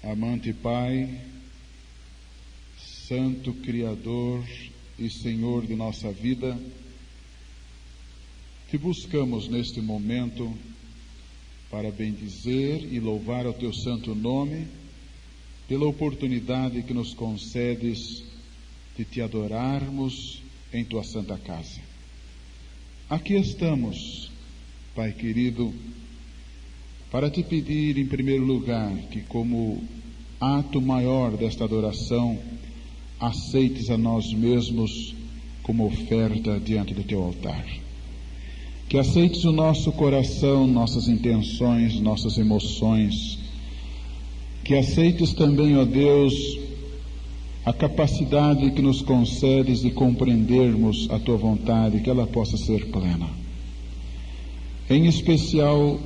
Amante Pai, Santo Criador e Senhor de nossa vida, te buscamos neste momento para bendizer e louvar o teu santo nome pela oportunidade que nos concedes de te adorarmos em tua santa casa. Aqui estamos, Pai querido, para te pedir em primeiro lugar que, como ato maior desta adoração, aceites a nós mesmos como oferta diante do teu altar. Que aceites o nosso coração, nossas intenções, nossas emoções. Que aceites também, ó Deus, a capacidade que nos concedes de compreendermos a tua vontade, que ela possa ser plena. Em especial,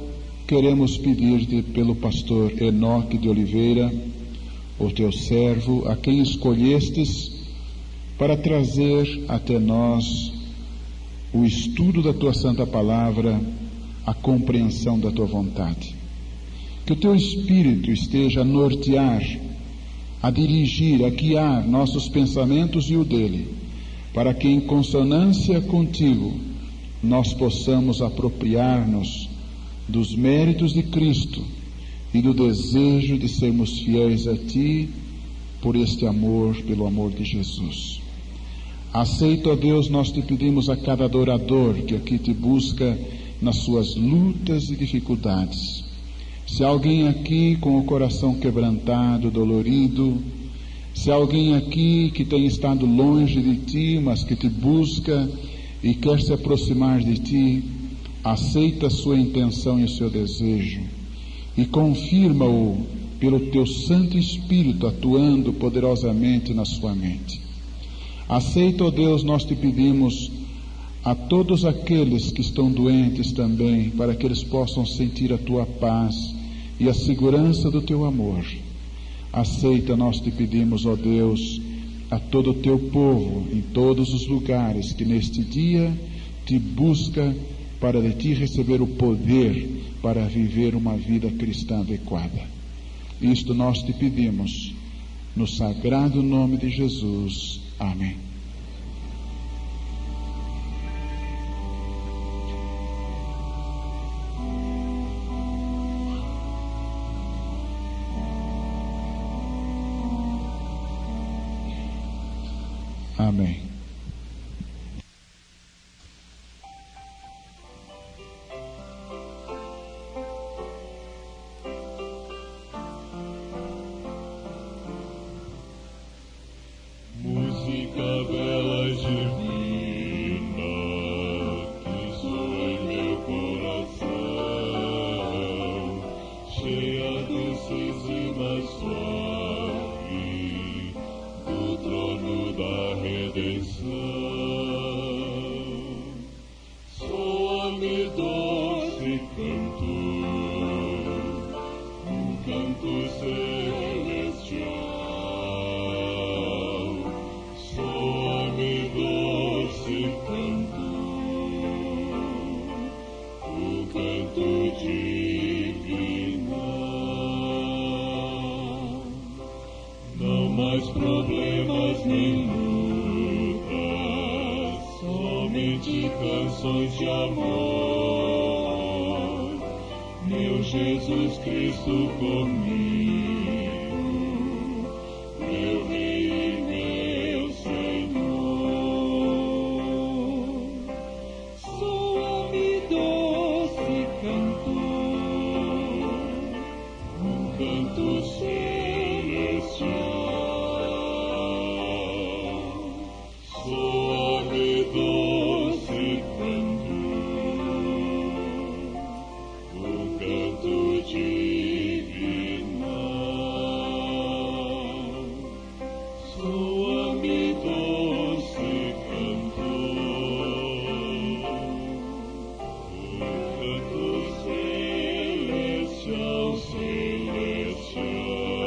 queremos pedir-te pelo pastor Enoque de Oliveira, o teu servo, a quem escolhestes para trazer até nós o estudo da tua santa palavra, a compreensão da tua vontade. Que o teu Espírito esteja a nortear, a dirigir, a guiar nossos pensamentos e o dele, para que em consonância contigo nós possamos apropriar-nos dos méritos de Cristo e do desejo de sermos fiéis a ti por este amor, pelo amor de Jesus. Aceita, ó Deus, nós te pedimos a cada adorador que aqui te busca nas suas lutas e dificuldades. Se há alguém aqui com o coração quebrantado, dolorido, se há alguém aqui que tem estado longe de ti, mas que te busca e quer se aproximar de ti, aceita a sua intenção e o seu desejo e confirma-o pelo teu Santo Espírito atuando poderosamente na sua mente. Aceita, ó Deus, nós te pedimos a todos aqueles que estão doentes também, para que eles possam sentir a tua paz e a segurança do teu amor. Aceita, nós te pedimos, ó Deus, a todo o teu povo, em todos os lugares que neste dia te busca para de ti receber o poder para viver uma vida cristã adequada. Isto nós te pedimos, no sagrado nome de Jesus. Amém. Amém. Celestial, celestial.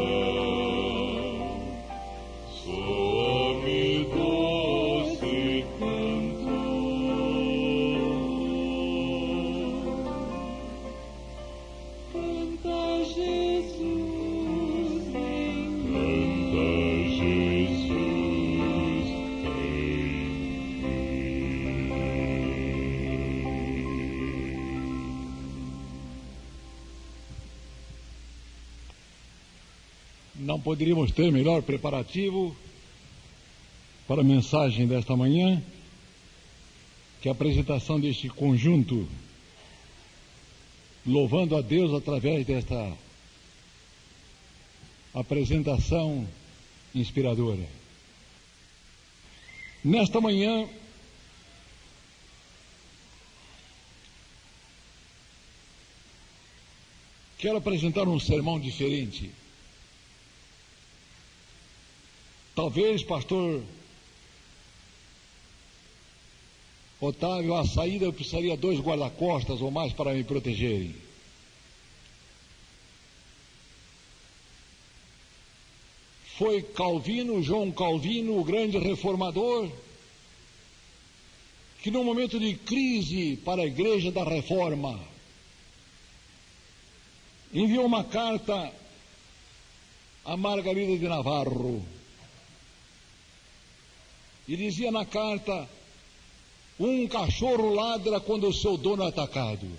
Não poderíamos ter melhor preparativo para a mensagem desta manhã que a apresentação deste conjunto, louvando a Deus através desta apresentação inspiradora. Nesta manhã, quero apresentar um sermão diferente. Talvez, pastor Otávio, à saída eu precisaria 2 guarda-costas ou mais para me protegerem. Foi Calvino, João Calvino, o grande reformador, que num momento de crise para a Igreja da Reforma, enviou uma carta a Margarida de Navarro, e dizia na carta: um cachorro ladra quando o seu dono é atacado.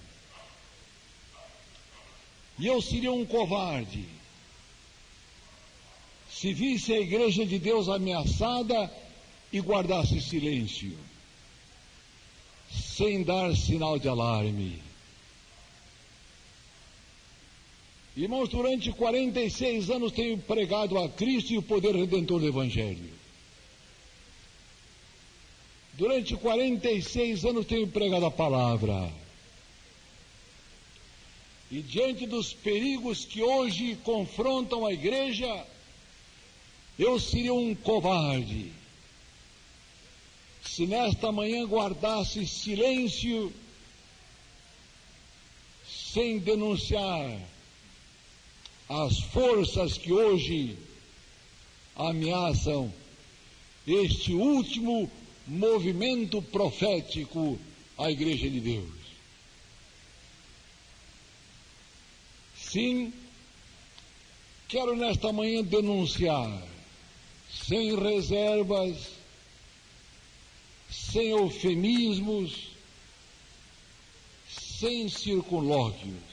E eu seria um covarde se visse a Igreja de Deus ameaçada e guardasse silêncio, sem dar sinal de alarme. Irmãos, durante 46 anos tenho pregado a Cristo e o poder redentor do Evangelho. Durante 46 anos tenho pregado a palavra. E diante dos perigos que hoje confrontam a igreja, eu seria um covarde se nesta manhã guardasse silêncio, sem denunciar as forças que hoje ameaçam este último movimento profético à Igreja de Deus. Sim, quero nesta manhã denunciar, sem reservas, sem eufemismos, sem circunlóquios,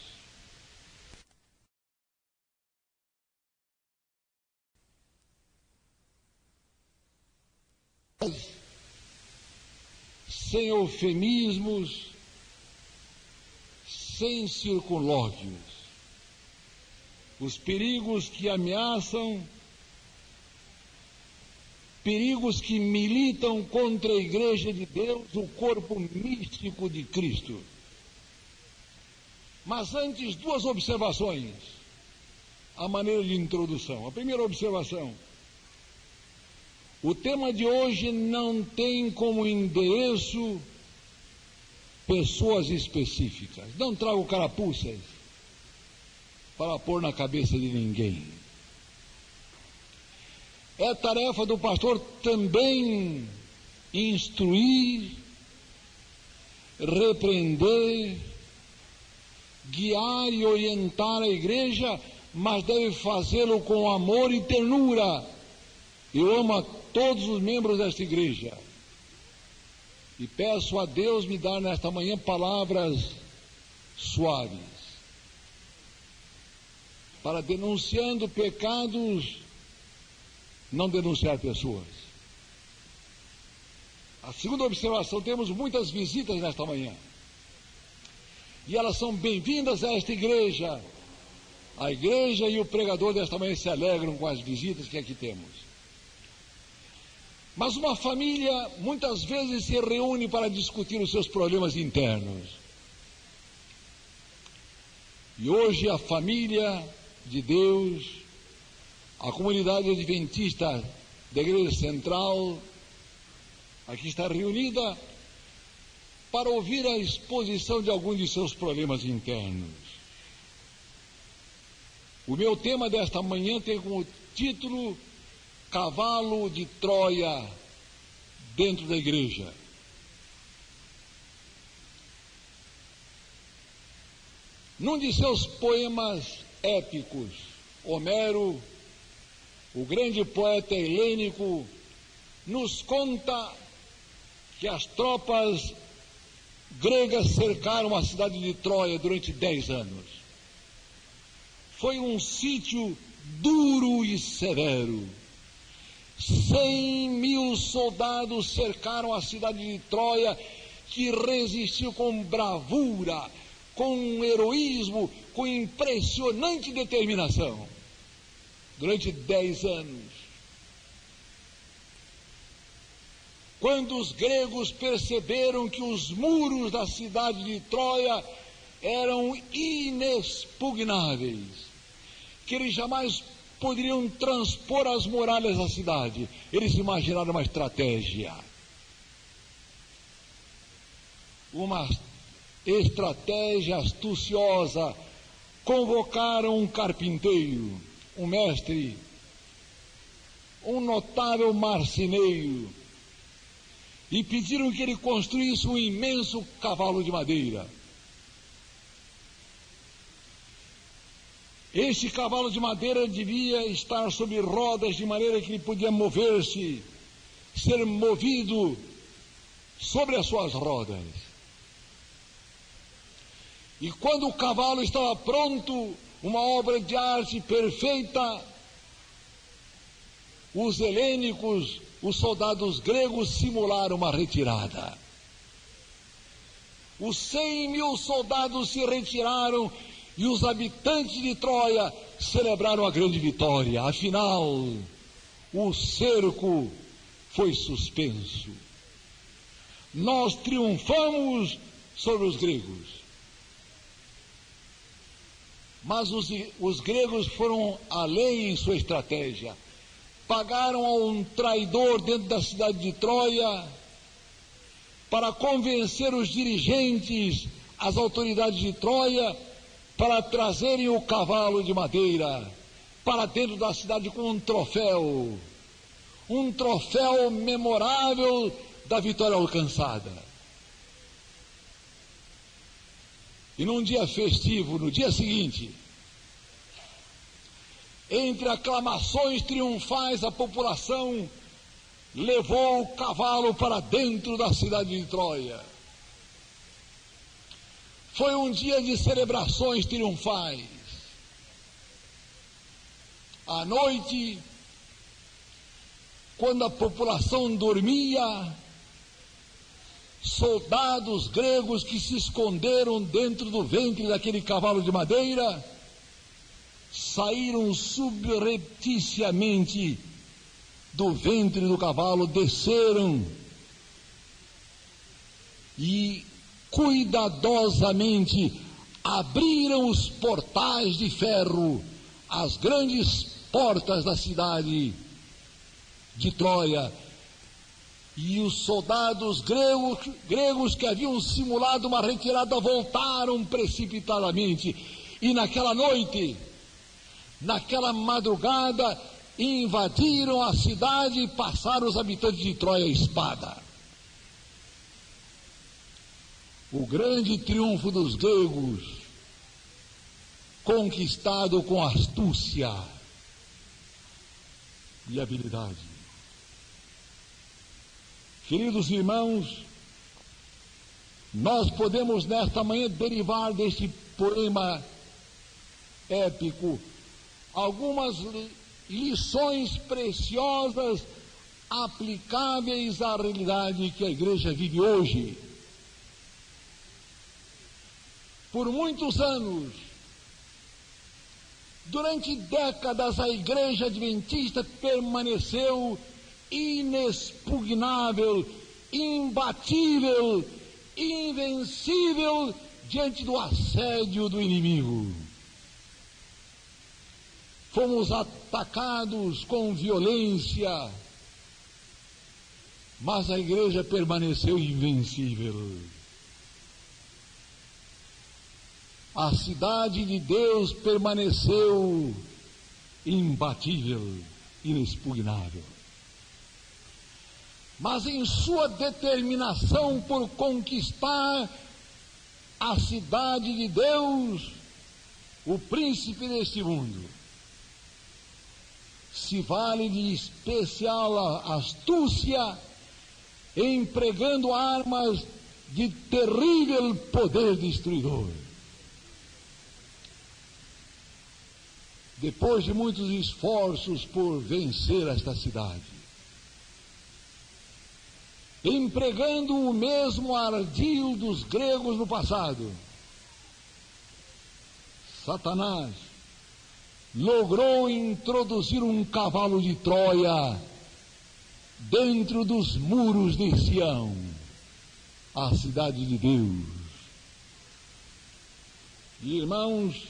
sem eufemismos, sem circunlóquios, os perigos que ameaçam, perigos que militam contra a Igreja de Deus, o corpo místico de Cristo. Mas antes, 2 observações, a maneira de introdução. A primeira observação: o tema de hoje não tem como endereço pessoas específicas. Não trago carapuças para pôr na cabeça de ninguém. É tarefa do pastor também instruir, repreender, guiar e orientar a igreja, mas deve fazê-lo com amor e ternura. Eu amo a todos os membros desta igreja e peço a Deus me dar nesta manhã palavras suaves para, denunciando pecados, não denunciar pessoas. A segunda observação: temos muitas visitas nesta manhã e elas são bem-vindas a esta igreja. A igreja e o pregador desta manhã se alegram com as visitas que aqui temos. Mas uma família muitas vezes se reúne para discutir os seus problemas internos. E hoje a família de Deus, a comunidade adventista da Igreja Central, aqui está reunida para ouvir a exposição de alguns de seus problemas internos. O meu tema desta manhã tem como título: Cavalo de Troia dentro da igreja. Num de seus poemas épicos, Homero, o grande poeta helênico, nos conta que as tropas gregas cercaram a cidade de Troia durante 10 anos. foi um sítio duro e severo. 100.000 soldados cercaram a cidade de Troia, que resistiu com bravura, com heroísmo, com impressionante determinação, durante 10 anos. Quando os gregos perceberam que os muros da cidade de Troia eram inexpugnáveis, que eles jamais poderiam transpor as muralhas da cidade, eles imaginaram uma estratégia. Uma estratégia astuciosa. Convocaram um carpinteiro, um mestre, um notável marceneiro, e pediram que ele construísse um imenso cavalo de madeira. Este cavalo de madeira devia estar sobre rodas, de maneira que ele podia mover-se, ser movido sobre as suas rodas. E quando o cavalo estava pronto, uma obra de arte perfeita, os helênicos, os soldados gregos, simularam uma retirada. Os 100.000 soldados se retiraram e os habitantes de Troia celebraram a grande vitória. Afinal, o cerco foi suspenso. Nós triunfamos sobre os gregos. Mas os gregos foram além em sua estratégia. Pagaram a um traidor dentro da cidade de Troia para convencer os dirigentes, as autoridades de Troia, para trazerem o cavalo de madeira para dentro da cidade com um troféu memorável da vitória alcançada. E num dia festivo, no dia seguinte, entre aclamações triunfais, a população levou o cavalo para dentro da cidade de Troia. Foi um dia de celebrações triunfais. À noite, quando a população dormia, soldados gregos que se esconderam dentro do ventre daquele cavalo de madeira saíram subrepticiamente do ventre do cavalo, desceram e cuidadosamente abriram os portais de ferro, as grandes portas da cidade de Troia. E os soldados gregos que haviam simulado uma retirada voltaram precipitadamente. E naquela noite, naquela madrugada, invadiram a cidade e passaram os habitantes de Troia a espada. O grande triunfo dos gregos, conquistado com astúcia e habilidade. Queridos irmãos, nós podemos nesta manhã derivar deste poema épico algumas lições preciosas aplicáveis à realidade que a igreja vive hoje. Por muitos anos, durante décadas, a igreja adventista permaneceu inexpugnável, imbatível, invencível diante do assédio do inimigo. Fomos atacados com violência, mas a igreja permaneceu invencível. A cidade de Deus permaneceu imbatível, inexpugnável. Mas em sua determinação por conquistar a cidade de Deus, o príncipe deste mundo se vale de especial astúcia, empregando armas de terrível poder destruidor. depois de muitos esforços por vencer esta cidade, empregando o mesmo ardil dos gregos no passado, Satanás logrou introduzir um cavalo de Troia dentro dos muros de Sião, a cidade de Deus. Irmãos,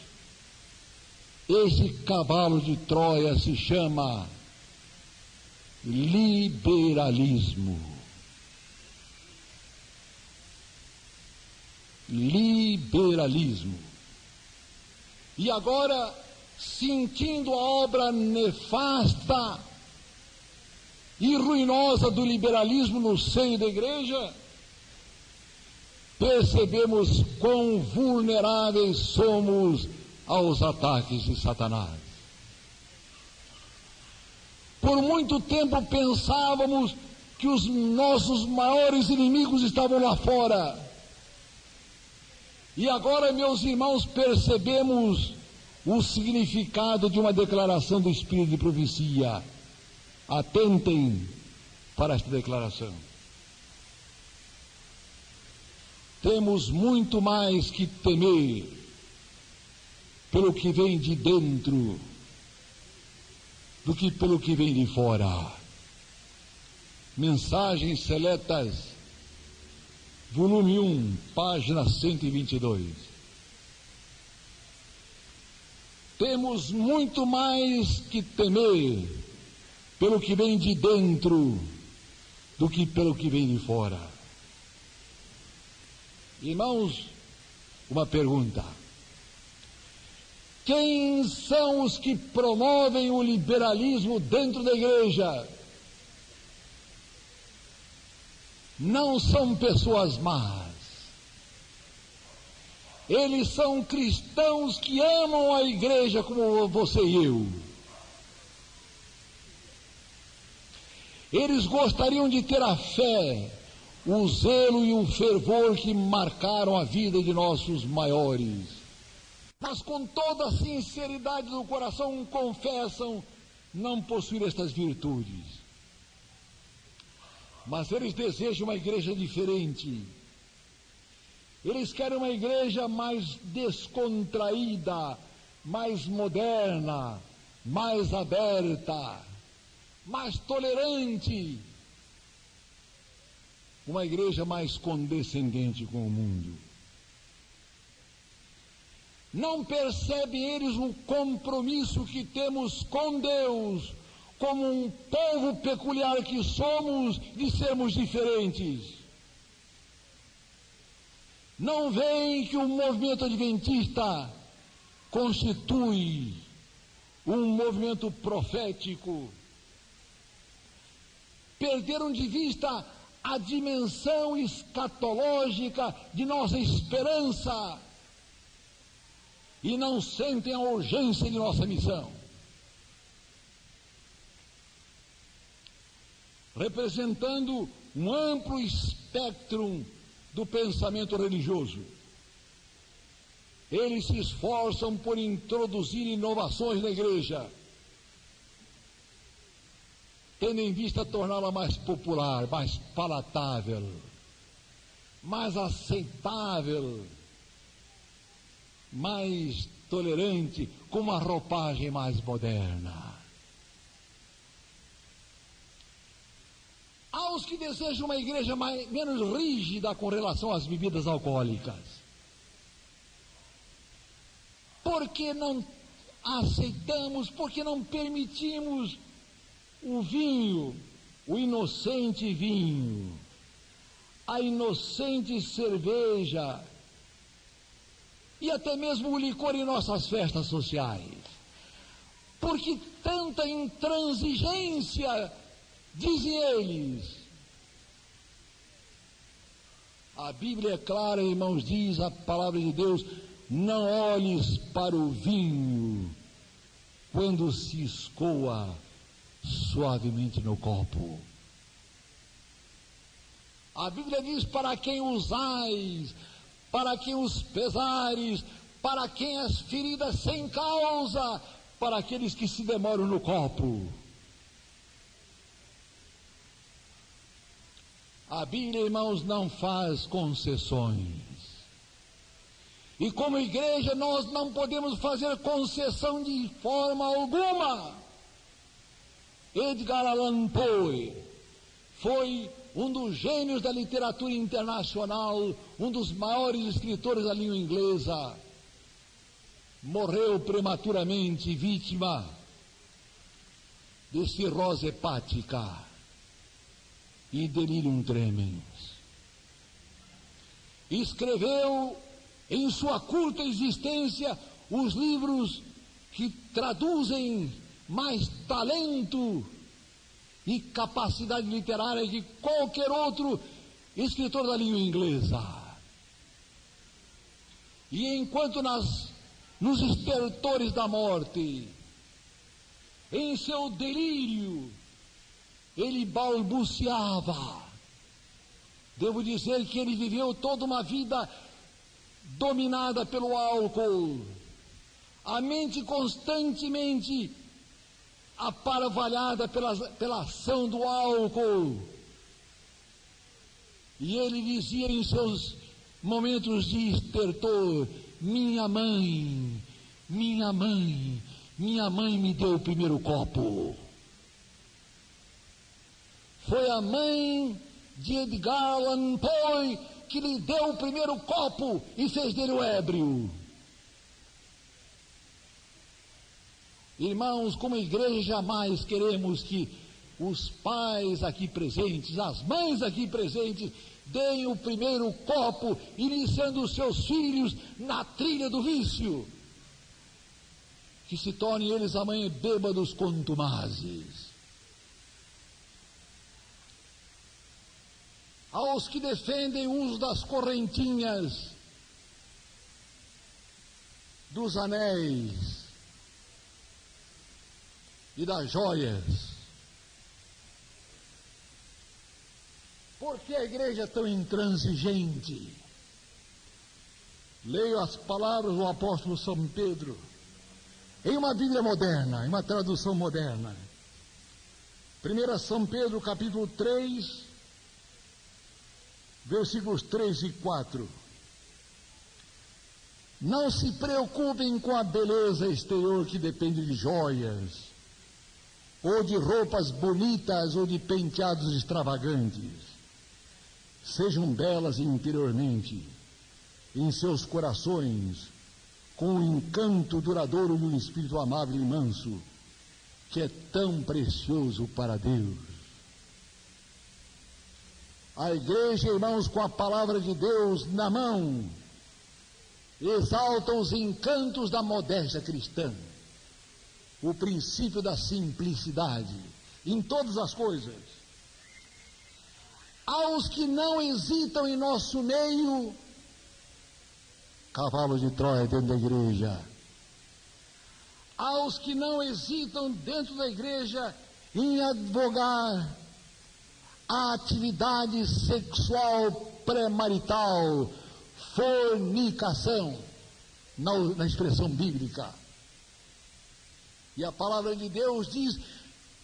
esse cavalo de Troia se chama liberalismo. Liberalismo. E agora, sentindo a obra nefasta e ruinosa do liberalismo no seio da igreja, percebemos quão vulneráveis somos aos ataques de Satanás. Por muito tempo pensávamos que os nossos maiores inimigos estavam lá fora. E agora, meus irmãos, percebemos o significado de uma declaração do Espírito de profecia. Atentem para esta declaração. Temos muito mais que temer pelo que vem de dentro do que pelo que vem de fora. Mensagens Seletas, volume 1, página 122. Temos muito mais que temer pelo que vem de dentro do que pelo que vem de fora. Irmãos, uma pergunta: quem são os que promovem o liberalismo dentro da igreja? Não são pessoas más. Eles são cristãos que amam a igreja como você e eu. Eles gostariam de ter a fé, o zelo e o fervor que marcaram a vida de nossos maiores. Mas com toda a sinceridade do coração confessam não possuir estas virtudes. Mas eles desejam uma igreja diferente. Eles querem uma igreja mais descontraída, mais moderna, mais aberta, mais tolerante. Uma igreja mais condescendente com o mundo. Não percebem eles o compromisso que temos com Deus, como um povo peculiar que somos, de sermos diferentes. Não veem que o movimento adventista constitui um movimento profético. Perderam de vista a dimensão escatológica de nossa esperança e não sentem a urgência de nossa missão. Representando um amplo espectro do pensamento religioso, eles se esforçam por introduzir inovações na igreja, tendo em vista torná-la mais popular, mais palatável, mais aceitável, mais tolerante, com uma roupagem mais moderna. Há os que desejam uma igreja menos rígida com relação às bebidas alcoólicas. Por que não aceitamos, por que não permitimos o vinho, o inocente vinho, a inocente cerveja e até mesmo o licor em nossas festas sociais? Por que tanta intransigência? Dizem eles. A Bíblia é clara, irmãos, diz a palavra de Deus: não olhes para o vinho quando se escoa suavemente no copo. A Bíblia diz: para quem usais, para quem os pesares, para quem as feridas sem causa, para aqueles que se demoram no copo. A Bíblia, irmãos, não faz concessões. E como igreja nós não podemos fazer concessão de forma alguma. Edgar Allan Poe foi um dos gênios da literatura internacional, um dos maiores escritores da língua inglesa. Morreu prematuramente, vítima de cirrose hepática e delirium tremens. Escreveu em sua curta existência os livros que traduzem mais talento e capacidade literária que qualquer outro escritor da língua inglesa. E enquanto nos estertores da morte, em seu delírio, ele balbuciava. Devo dizer que ele viveu toda uma vida dominada pelo álcool, a mente constantemente aparvalhada pela ação do álcool. E ele dizia em seus momentos de estertor: minha mãe me deu o primeiro copo. Foi a mãe de Edgar Allan Poe que lhe deu o primeiro copo e fez dele o ébrio. Irmãos, como igreja jamais queremos que os pais aqui presentes, as mães aqui presentes, deem o primeiro copo, iniciando os seus filhos na trilha do vício, que se tornem eles amanhã bêbados contumazes. Aos que defendem o uso das correntinhas, dos anéis e das joias. Por que a igreja é tão intransigente? Leio as palavras do apóstolo São Pedro em uma Bíblia moderna, em uma tradução moderna. 1 São Pedro, capítulo 3, versículos 3 e 4. Não se preocupem com a beleza exterior que depende de joias, ou de roupas bonitas, ou de penteados extravagantes. Sejam belas interiormente, em seus corações, com o encanto duradouro de um espírito amável e manso, que é tão precioso para Deus. A igreja, irmãos, com a palavra de Deus na mão, exalta os encantos da modéstia cristã, o princípio da simplicidade em todas as coisas. Aos que não hesitam em nosso meio, cavalo de Troia dentro da igreja, aos que não hesitam dentro da igreja em advogar a atividade sexual pré-marital, fornicação, na expressão bíblica. E a palavra de Deus diz: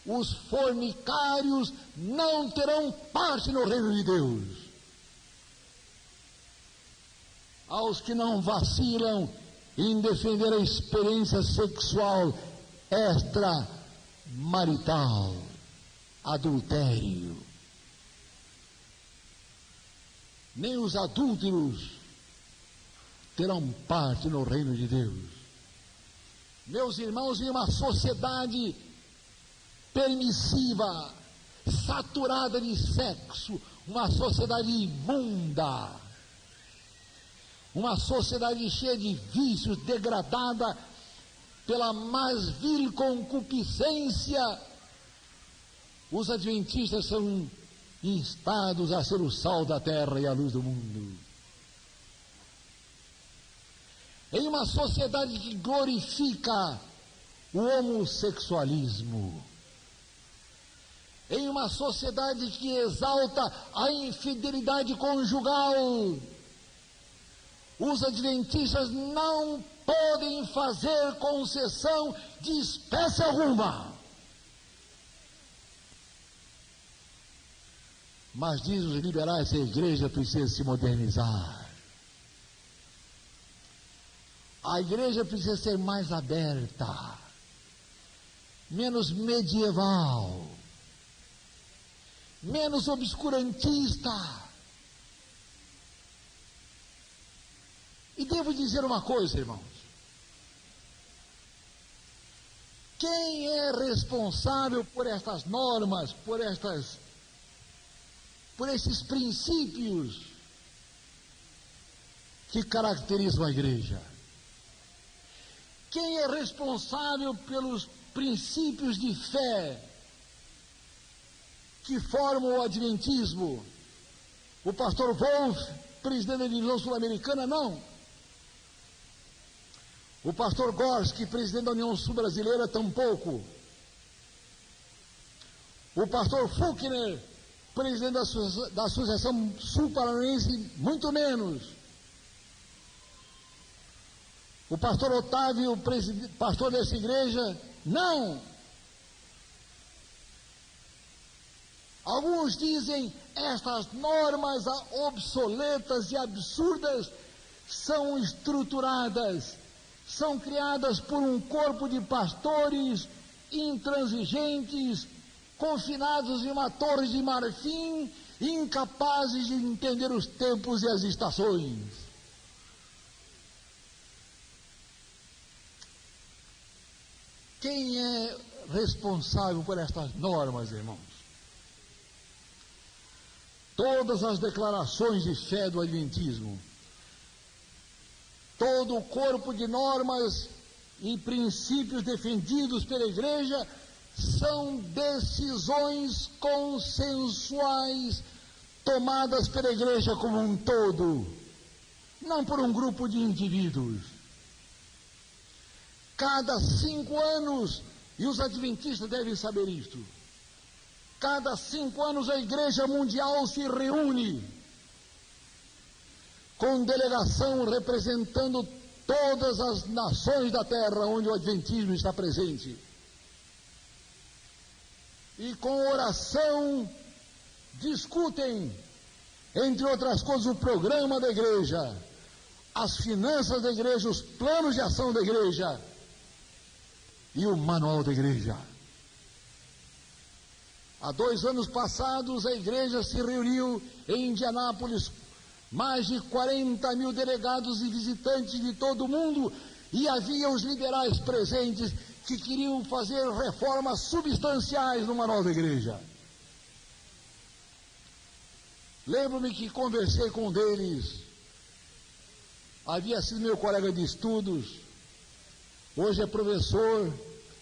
os fornicários não terão parte no reino de Deus. Aos que não vacilam em defender a experiência sexual extramarital, adultério. Nem os adúlteros terão parte no reino de Deus. Meus irmãos, em uma sociedade permissiva, saturada de sexo, uma sociedade imunda, uma sociedade cheia de vícios, degradada pela mais vil concupiscência, os adventistas são instados a ser o sal da terra e a luz do mundo. Em uma sociedade que glorifica o homossexualismo, em uma sociedade que exalta a infidelidade conjugal, os adventistas não podem fazer concessão de espécie alguma. Mas, diz os liberais, a igreja precisa se modernizar. A igreja precisa ser mais aberta, menos medieval, menos obscurantista. E devo dizer uma coisa, irmãos. Quem é responsável por estas normas, por esses princípios que caracterizam a igreja? Quem é responsável pelos princípios de fé que formam o adventismo? O pastor Wolff, presidente da União Sul-Americana? Não. O pastor Gorski, presidente da União Sul-Brasileira? Tampouco. O pastor Fuchner, presidente da Associação Sul-Paranaense? Muito menos. O pastor Otávio, pastor dessa igreja? Não. Alguns dizem estas normas obsoletas e absurdas são estruturadas, são criadas por um corpo de pastores intransigentes, confinados em uma torre de marfim, incapazes de entender os tempos e as estações. Quem é responsável por estas normas, irmãos? Todas as declarações de fé do adventismo, todo o corpo de normas e princípios defendidos pela igreja são decisões consensuais tomadas pela igreja como um todo, não por um grupo de indivíduos. Cada 5 anos, e os adventistas devem saber isto, cada 5 anos a Igreja Mundial se reúne com delegação representando todas as nações da terra onde o adventismo está presente. E com oração discutem, entre outras coisas, o programa da igreja, as finanças da igreja, os planos de ação da igreja e o manual da igreja. Há 2 anos passados, a igreja se reuniu em Indianápolis, mais de 40 mil delegados e visitantes de todo o mundo, e havia os liberais presentes que queriam fazer reformas substanciais no manual da igreja. Lembro-me que conversei com um deles, havia sido meu colega de estudos, hoje é professor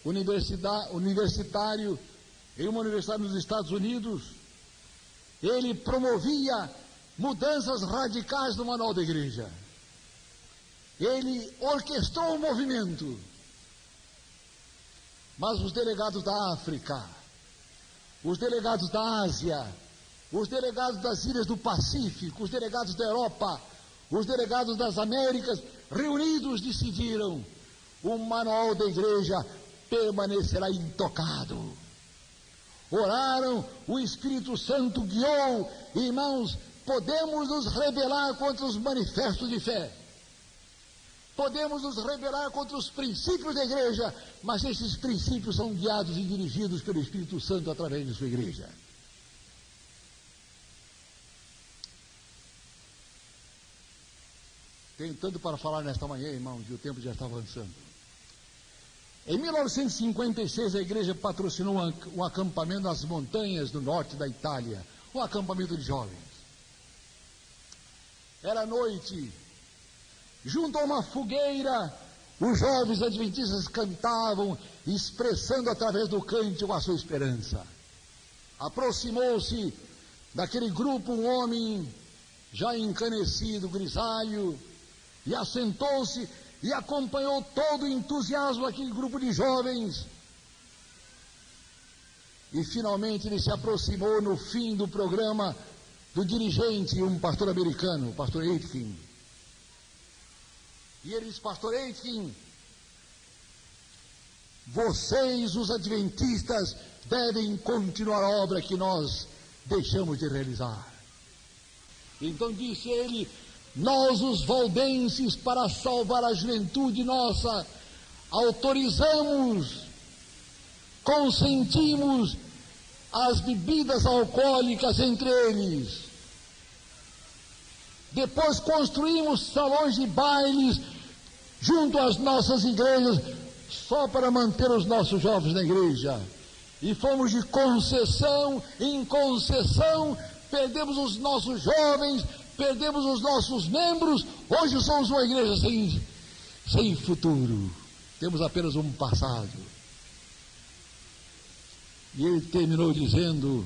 universitário em uma universidade nos Estados Unidos. Ele promovia mudanças radicais no manual da igreja. Ele orquestrou o movimento. Mas os delegados da África, os delegados da Ásia, os delegados das ilhas do Pacífico, os delegados da Europa, os delegados das Américas, reunidos decidiram: o manual da igreja permanecerá intocado. Oraram, o Espírito Santo guiou. Irmãos, podemos nos rebelar contra os manifestos de fé, podemos nos rebelar contra os princípios da igreja, mas esses princípios são guiados e dirigidos pelo Espírito Santo através de sua igreja. Tenho tanto para falar nesta manhã, irmãos, e o tempo já está avançando. Em 1956, a igreja patrocinou um acampamento nas montanhas do norte da Itália, um acampamento de jovens. Era noite, junto a uma fogueira, os jovens adventistas cantavam, expressando através do cântico a sua esperança. Aproximou-se daquele grupo um homem já encanecido, grisalho, e assentou-se e acompanhou todo o entusiasmo daquele grupo de jovens. E finalmente ele se aproximou no fim do programa do dirigente, um pastor americano, o pastor Aitken. E ele diz: pastor Aitken, vocês, os adventistas, devem continuar a obra que nós deixamos de realizar. Então disse ele: nós, os valdenses, para salvar a juventude nossa, autorizamos, consentimos as bebidas alcoólicas entre eles. Depois construímos salões de bailes junto às nossas igrejas, só para manter os nossos jovens na igreja. E fomos de concessão em concessão, perdemos os nossos jovens, perdemos os nossos membros. Hoje somos uma igreja sem futuro, temos apenas um passado. E ele terminou dizendo: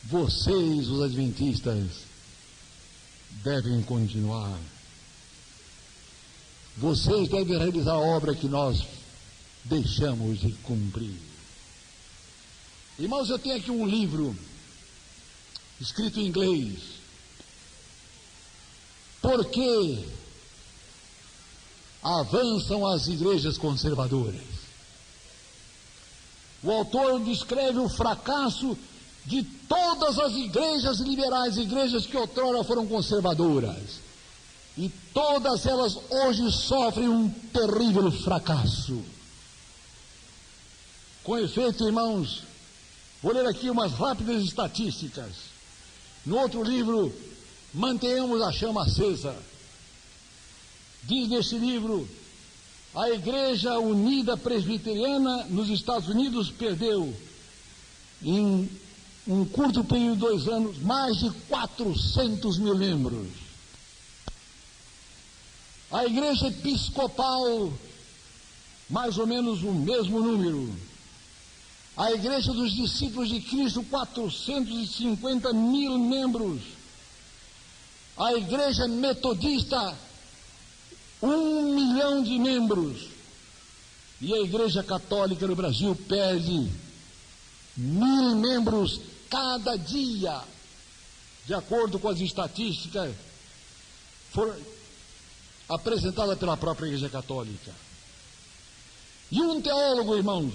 vocês, os adventistas, devem continuar. Vocês devem realizar a obra que nós deixamos de cumprir. Irmãos, eu tenho aqui um livro escrito em inglês. Por que avançam as igrejas conservadoras? O autor descreve o fracasso de todas as igrejas liberais, igrejas que outrora foram conservadoras. E todas elas hoje sofrem um terrível fracasso. Com efeito, irmãos, vou ler aqui umas rápidas estatísticas. No outro livro, Mantenhamos a Chama Acesa, diz nesse livro: a Igreja Unida Presbiteriana nos Estados Unidos perdeu, em um curto período de 2 anos, mais de 400 mil membros. A Igreja Episcopal, mais ou menos o mesmo número. A Igreja dos Discípulos de Cristo, 450 mil membros. A Igreja Metodista, 1 milhão de membros. E a Igreja Católica no Brasil perde 1.000 membros cada dia, de acordo com as estatísticas apresentadas pela própria Igreja Católica. E um teólogo, irmãos,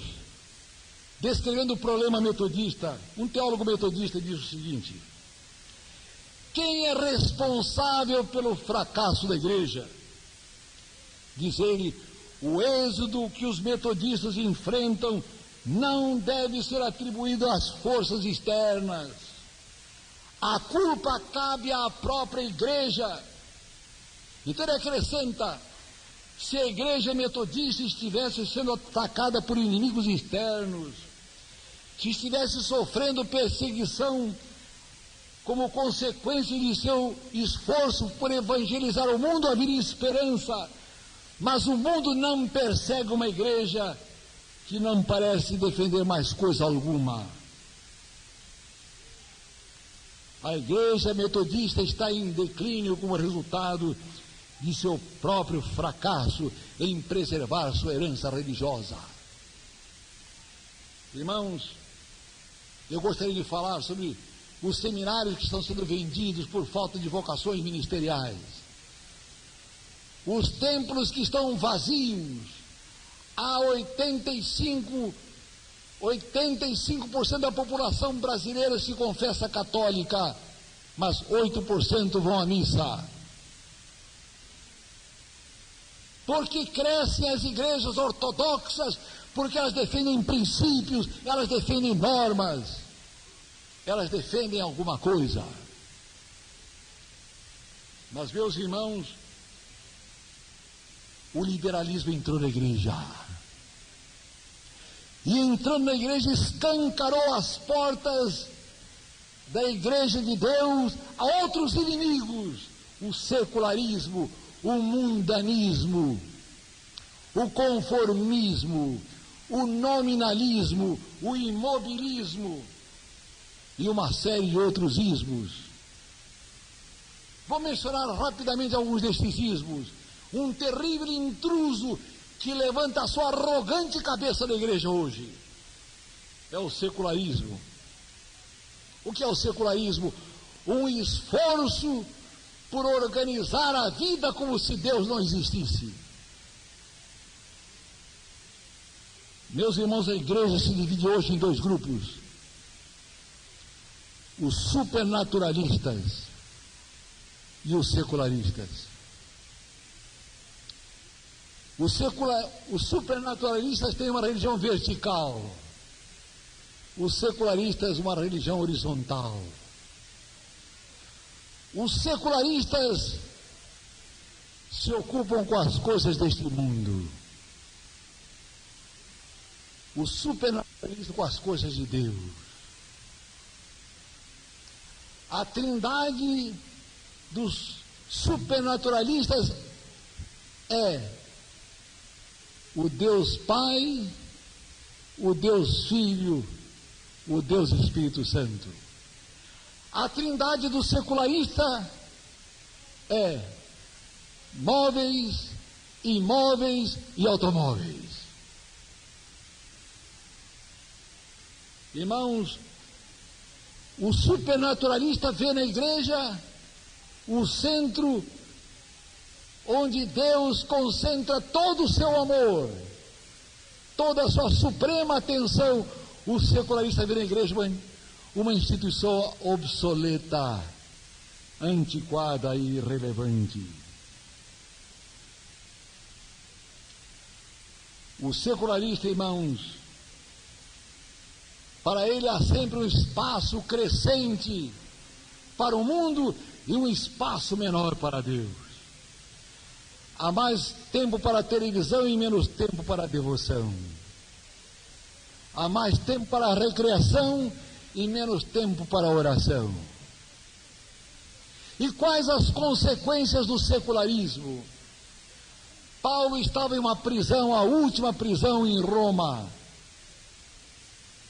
descrevendo o problema metodista, um teólogo metodista diz o seguinte: quem é responsável pelo fracasso da igreja? Diz ele: o êxodo que os metodistas enfrentam não deve ser atribuído às forças externas. A culpa cabe à própria igreja. Então ele acrescenta: se a igreja metodista estivesse sendo atacada por inimigos externos, se estivesse sofrendo perseguição como consequência de seu esforço por evangelizar o mundo, haveria esperança. Mas o mundo não persegue uma igreja que não parece defender mais coisa alguma. A igreja metodista está em declínio como resultado de seu próprio fracasso em preservar sua herança religiosa. Irmãos, eu gostaria de falar sobre os seminários que estão sendo vendidos por falta de vocações ministeriais. Os templos que estão vazios. Há 85% da população brasileira se confessa católica, mas 8% vão à missa. Porque crescem as igrejas ortodoxas, porque elas defendem princípios, elas defendem normas, elas defendem alguma coisa. Mas, meus irmãos, o liberalismo entrou na igreja. E entrando na igreja, escancarou as portas da igreja de Deus a outros inimigos: o secularismo, o mundanismo, o conformismo, o nominalismo, o imobilismo e uma série de outros ismos. Vou mencionar rapidamente alguns destes ismos. Um terrível intruso que levanta a sua arrogante cabeça na igreja hoje é o secularismo. O que é o secularismo? Um esforço por organizar a vida como se Deus não existisse. Meus irmãos, a igreja se divide hoje em dois grupos: os supernaturalistas e os secularistas. Os supernaturalistas têm uma religião vertical, os secularistas uma religião horizontal. Os secularistas se ocupam com as coisas deste mundo, os supernaturalistas com as coisas de Deus. A trindade dos supernaturalistas é o Deus Pai, o Deus Filho, o Deus Espírito Santo. A trindade do secularista é móveis, imóveis e automóveis. Irmãos, o supernaturalista vê na igreja o centro onde Deus concentra todo o seu amor, toda a sua suprema atenção. O secularista vê na igreja uma instituição obsoleta, antiquada e irrelevante. O secularista, irmãos, para ele há sempre um espaço crescente para o mundo e um espaço menor para Deus. Há mais tempo para a televisão e menos tempo para a devoção. Há mais tempo para a recreação e menos tempo para a oração. E quais as consequências do secularismo? Paulo estava em uma prisão, a última prisão em Roma,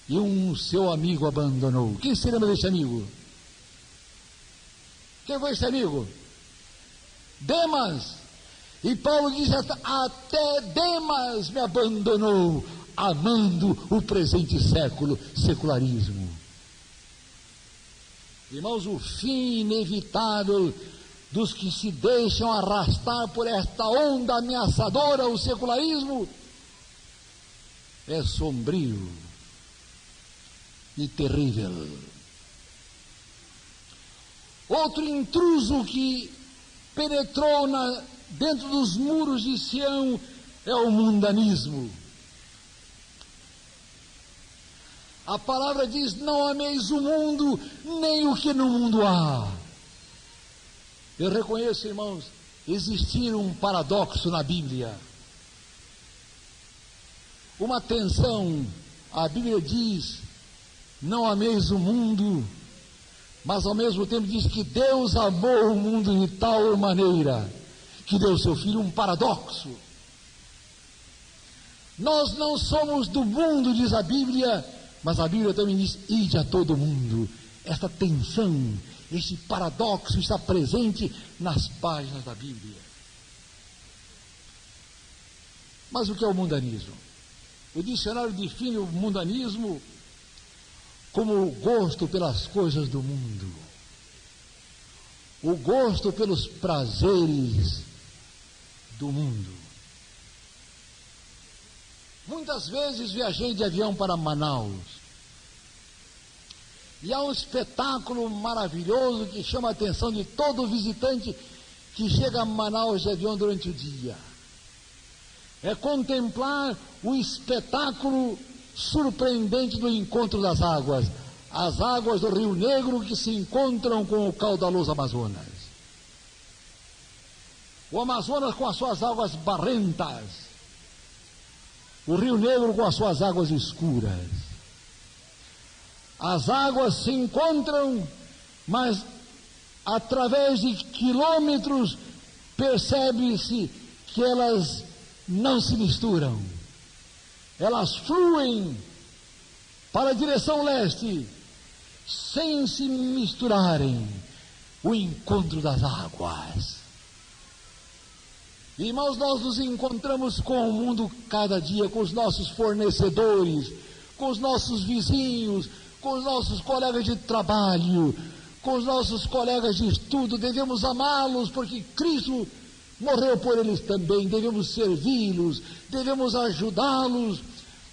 e seu amigo abandonou. Quem se lembra desse amigo? Quem foi esse amigo? Demas. E Paulo diz: até Demas me abandonou, amando o presente século, secularismo. Irmãos, o fim inevitável dos que se deixam arrastar por esta onda ameaçadora, o secularismo, é sombrio e terrível. Outro intruso que penetrou dentro dos muros de Sião é o mundanismo. A palavra diz: não ameis o mundo, nem o que no mundo há. Eu reconheço, irmãos, existir um paradoxo na Bíblia. Uma tensão. A Bíblia diz: não ameis o mundo, mas ao mesmo tempo diz que Deus amou o mundo de tal maneira que deu seu Filho. Um paradoxo. Nós não somos do mundo, diz a Bíblia, mas a Bíblia também diz: ide a todo mundo. Esta tensão, este paradoxo está presente nas páginas da Bíblia. Mas o que é o mundanismo? O dicionário define o mundanismo como o gosto pelas coisas do mundo, o gosto pelos prazeres do mundo. Muitas vezes viajei de avião para Manaus, e há um espetáculo maravilhoso que chama a atenção de todo visitante que chega a Manaus de avião durante o dia. É contemplar o espetáculo surpreendente do encontro das águas, as águas do Rio Negro que se encontram com o caudaloso Amazonas. O Amazonas com as suas águas barrentas, o Rio Negro com as suas águas escuras. As águas se encontram, mas através de quilômetros percebe-se que elas não se misturam. Elas fluem para a direção leste, sem se misturarem. O encontro das águas. Irmãos, nós nos encontramos com o mundo cada dia, com os nossos fornecedores, com os nossos vizinhos, com os nossos colegas de trabalho, com os nossos colegas de estudo, devemos amá-los porque Cristo morreu por eles também, devemos servi-los, devemos ajudá-los,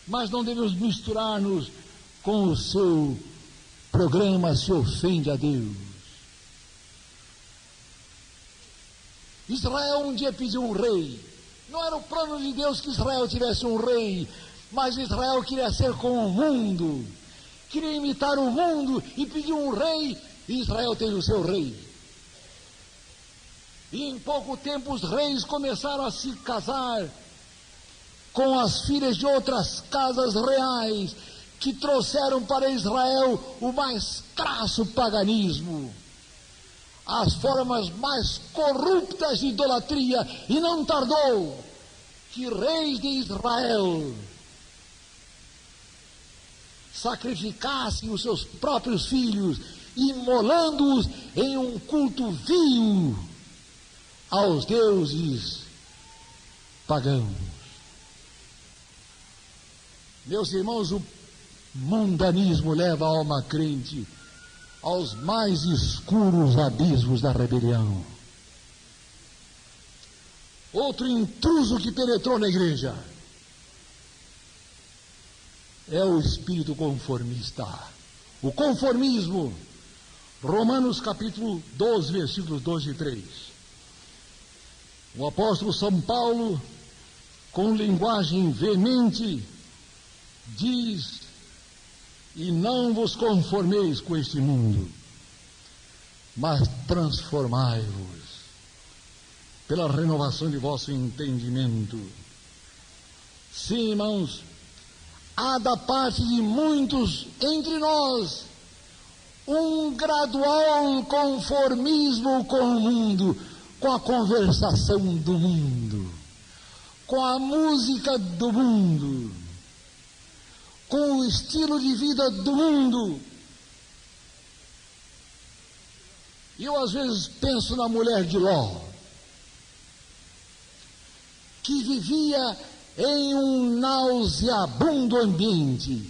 mas não devemos misturar-nos com o seu programa, se ofende a Deus. Israel um dia pediu um rei. Não era o plano de Deus que Israel tivesse um rei, mas Israel queria ser como o mundo, queria imitar o mundo e pediu um rei, e Israel teve o seu rei. E em pouco tempo os reis começaram a se casar com as filhas de outras casas reais, que trouxeram para Israel o mais crasso paganismo, as formas mais corruptas de idolatria, e não tardou que reis de Israel sacrificassem os seus próprios filhos, imolando-os em um culto vil aos deuses pagãos. Meus irmãos, o mundanismo leva a alma crente aos mais escuros abismos da rebelião. Outro intruso que penetrou na igreja é o espírito conformista. O conformismo. Romanos capítulo 12, versículos 2 e 3. O apóstolo São Paulo, com linguagem veemente, diz: e não vos conformeis com este mundo, mas transformai-vos pela renovação de vosso entendimento. Sim, irmãos, há da parte de muitos entre nós um gradual conformismo com o mundo, com a conversação do mundo, com a música do mundo, com o estilo de vida do mundo. E eu às vezes penso na mulher de Ló, que vivia em um nauseabundo ambiente,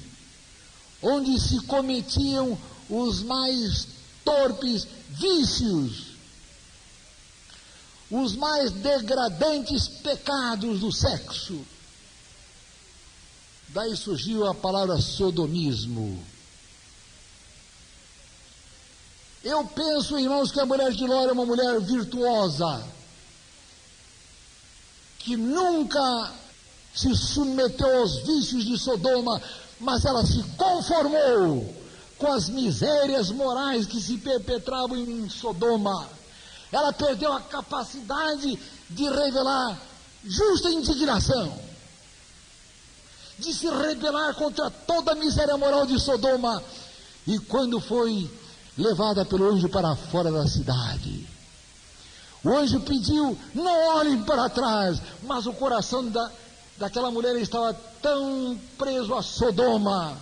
onde se cometiam os mais torpes vícios, os mais degradantes pecados do sexo. Daí surgiu a palavra sodomismo. Eu penso, irmãos, que a mulher de Ló era uma mulher virtuosa, que nunca se submeteu aos vícios de Sodoma, mas ela se conformou com as misérias morais que se perpetravam em Sodoma. Ela perdeu a capacidade de revelar justa indignação, de se rebelar contra toda a miséria moral de Sodoma. E quando foi levada pelo anjo para fora da cidade, o anjo pediu: não olhem para trás, mas o coração daquela mulher estava tão preso a Sodoma.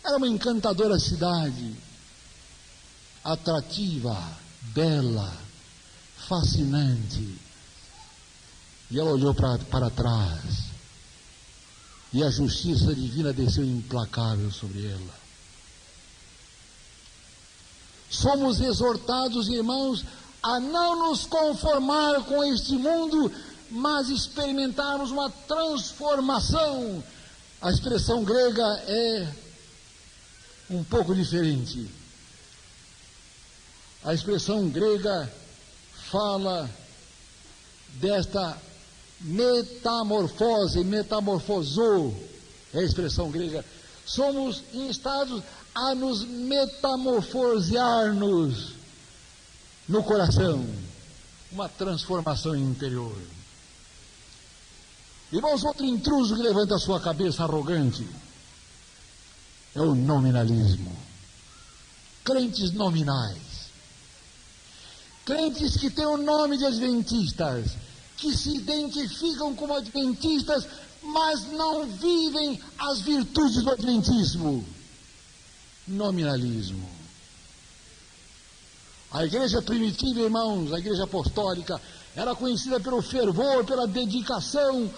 Era uma encantadora cidade, atrativa, bela, fascinante. E ela olhou para trás, e a justiça divina desceu implacável sobre ela. Somos exortados, irmãos, a não nos conformar com este mundo, mas experimentarmos uma transformação. A expressão grega é um pouco diferente. A expressão grega fala desta metamorfose, metamorfosou, é a expressão grega. Somos instados a nos metamorfosear-nos no coração, uma transformação interior. Irmãos, outro intruso que levanta a sua cabeça arrogante é o nominalismo. Crentes nominais, crentes que têm o nome de adventistas, que se identificam como adventistas, mas não vivem as virtudes do adventismo. Nominalismo. A igreja primitiva, irmãos, a igreja apostólica, era conhecida pelo fervor, pela dedicação,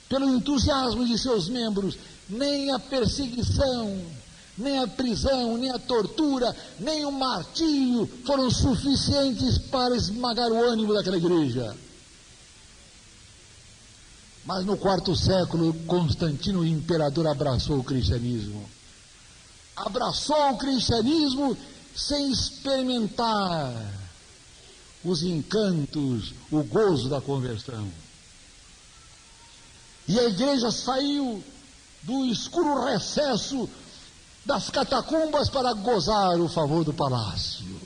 pelo entusiasmo de seus membros. Nem a perseguição, nem a prisão, nem a tortura, nem o martírio foram suficientes para esmagar o ânimo daquela igreja. Mas no quarto século, Constantino, o imperador, abraçou o cristianismo. Abraçou o cristianismo sem experimentar os encantos, o gozo da conversão. E a igreja saiu do escuro recesso das catacumbas para gozar o favor do palácio,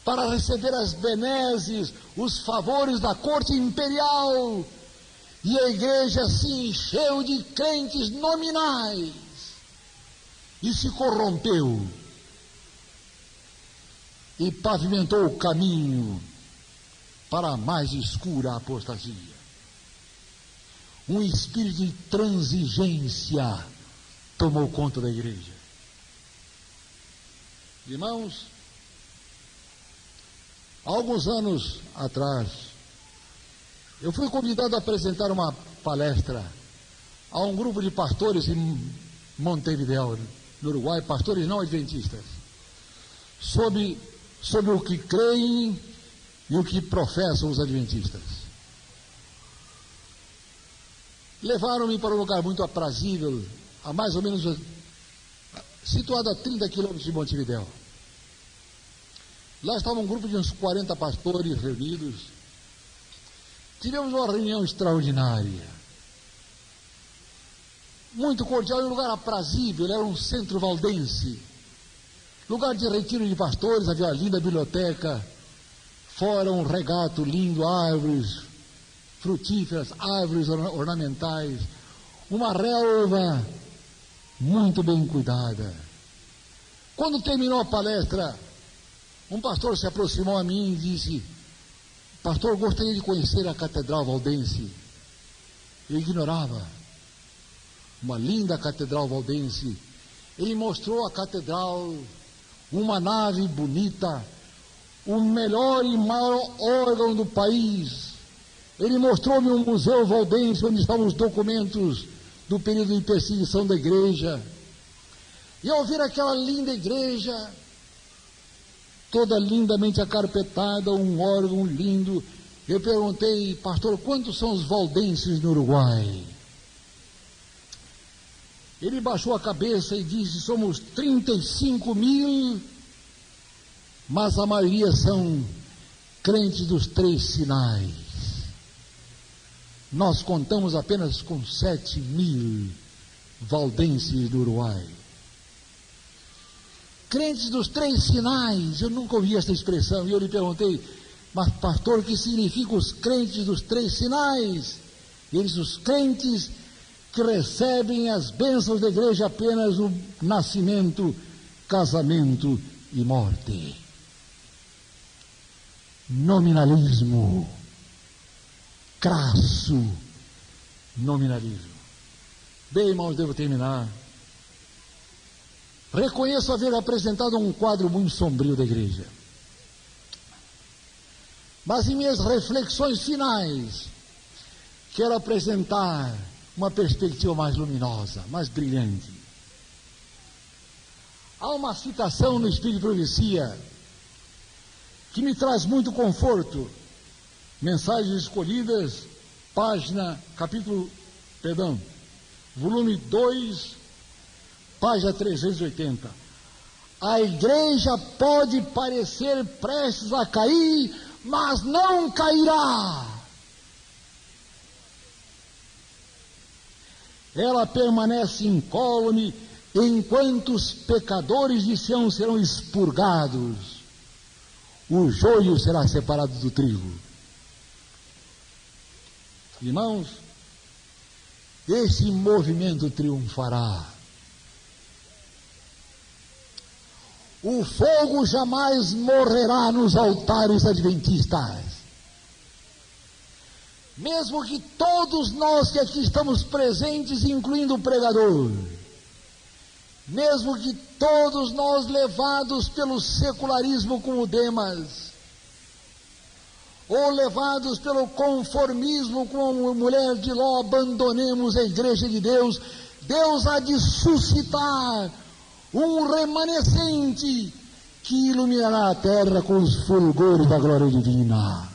para receber as benesses, os favores da corte imperial. E a igreja se encheu de crentes nominais e se corrompeu e pavimentou o caminho para a mais escura apostasia. Um espírito de transigência tomou conta da igreja. Irmãos, há alguns anos atrás, eu fui convidado a apresentar uma palestra a um grupo de pastores em Montevideo, no Uruguai, pastores não adventistas, sobre o que creem e o que professam os adventistas. Levaram-me para um lugar muito aprazível, a mais ou menos situado a 30 quilômetros de Montevideo. Lá estava um grupo de uns 40 pastores reunidos. Tivemos uma reunião extraordinária, muito cordial, em um lugar aprazível. Era um centro valdense, lugar de retiro de pastores. Havia uma linda biblioteca, fora um regato lindo, árvores frutíferas, árvores ornamentais, uma relva muito bem cuidada. Quando terminou a palestra, um pastor se aproximou a mim e disse: pastor, gostaria de conhecer a Catedral Valdense. Eu ignorava. Uma linda Catedral Valdense. Ele mostrou a catedral, uma nave bonita, o melhor e maior órgão do país. Ele mostrou-me um museu valdense onde estavam os documentos do período de perseguição da igreja. E ao ver aquela linda igreja, toda lindamente acarpetada, um órgão lindo, eu perguntei: pastor, quantos são os valdenses no Uruguai? Ele baixou a cabeça e disse: somos 35 mil, mas a maioria são crentes dos 3 sinais. Nós contamos apenas com 7 mil valdenses do Uruguai. Crentes dos 3 sinais, eu nunca ouvi essa expressão. E eu lhe perguntei: mas pastor, o que significa os crentes dos 3 sinais? Eles, os crentes que recebem as bênçãos da igreja apenas no nascimento, casamento e morte. Nominalismo, crasso nominalismo. Bem, irmãos, devo terminar. Reconheço haver apresentado um quadro muito sombrio da igreja. Mas em minhas reflexões finais, quero apresentar uma perspectiva mais luminosa, mais brilhante. Há uma citação no Espírito de Profecia que me traz muito conforto. Mensagens Escolhidas, volume 2, página 380. A igreja pode parecer prestes a cair, mas não cairá. Ela permanece incólume enquanto os pecadores de Sião serão expurgados. O joio será separado do trigo. Irmãos, esse movimento triunfará. O fogo jamais morrerá nos altares adventistas. Mesmo que todos nós que aqui estamos presentes, incluindo o pregador, mesmo que todos nós levados pelo secularismo como Demas, ou levados pelo conformismo como mulher de Ló, abandonemos a igreja de Deus, Deus há de suscitar um remanescente que iluminará a terra com os fulgores da glória divina.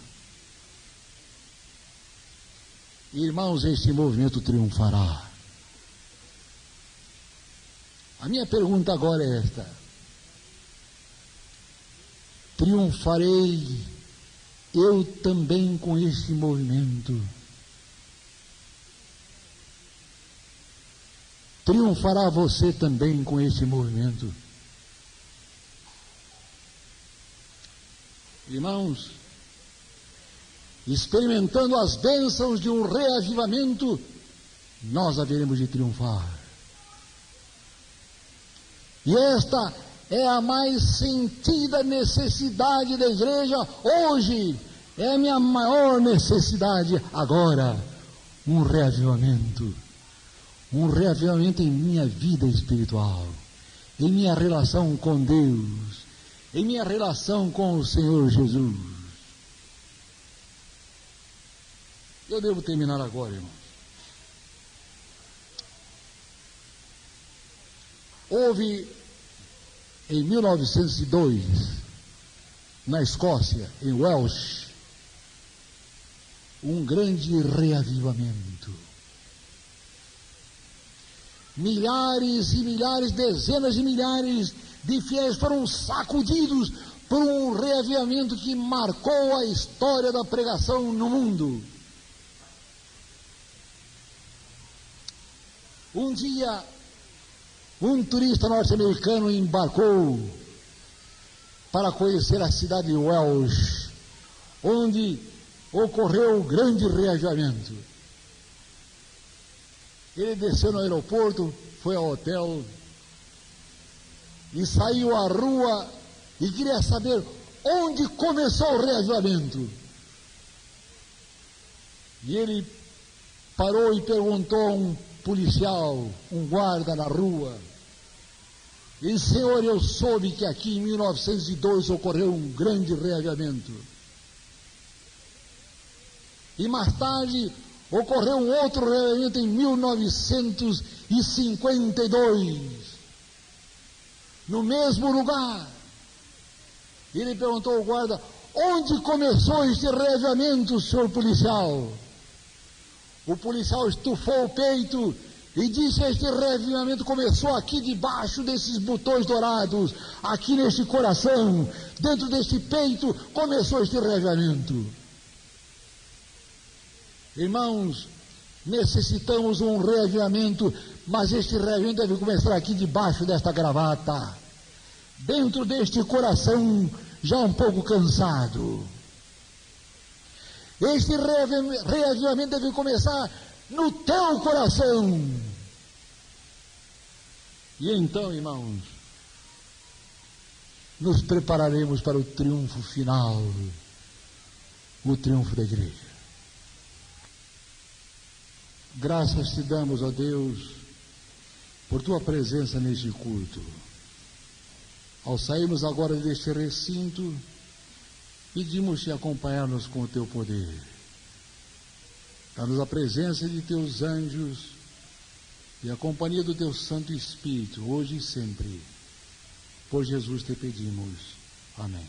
Irmãos, este movimento triunfará. A minha pergunta agora é esta: triunfarei eu também com este movimento? Triunfará você também com este movimento? Irmãos, experimentando as bênçãos de um reavivamento, nós haveremos de triunfar. E esta é a mais sentida necessidade da igreja hoje, é a minha maior necessidade agora, um reavivamento em minha vida espiritual, em minha relação com Deus, em minha relação com o Senhor Jesus. Eu devo terminar agora, irmãos. Houve, em 1902, na Escócia, em Welsh, um grande reavivamento. Milhares e milhares, dezenas de milhares de fiéis foram sacudidos por um reavivamento que marcou a história da pregação no mundo. Um dia, um turista norte-americano embarcou para conhecer a cidade de Welsh, onde ocorreu o grande reavivamento. Ele desceu no aeroporto, foi ao hotel e saiu à rua e queria saber onde começou o reavivamento. E ele parou e perguntou a um policial, um guarda na rua: e disse: senhor, eu soube que aqui em 1902 ocorreu um grande reavivamento. E mais tarde ocorreu um outro reavivamento em 1952, no mesmo lugar. Ele perguntou ao guarda: onde começou este reavivamento, senhor policial? O policial estufou o peito e disse: este reavivamento começou aqui debaixo desses botões dourados, aqui neste coração, dentro deste peito, começou este reavivamento. Irmãos, necessitamos um reavivamento, mas este reavivamento deve começar aqui debaixo desta gravata, dentro deste coração já um pouco cansado. Este reavivamento deve começar no teu coração. E então, irmãos, nos prepararemos para o triunfo final, o triunfo da igreja. Graças te damos, ó Deus, por tua presença neste culto. Ao sairmos agora deste recinto, pedimos-te acompanhar-nos com o teu poder. Dá-nos a presença de teus anjos e a companhia do teu Santo Espírito, hoje e sempre. Por Jesus te pedimos. Amém.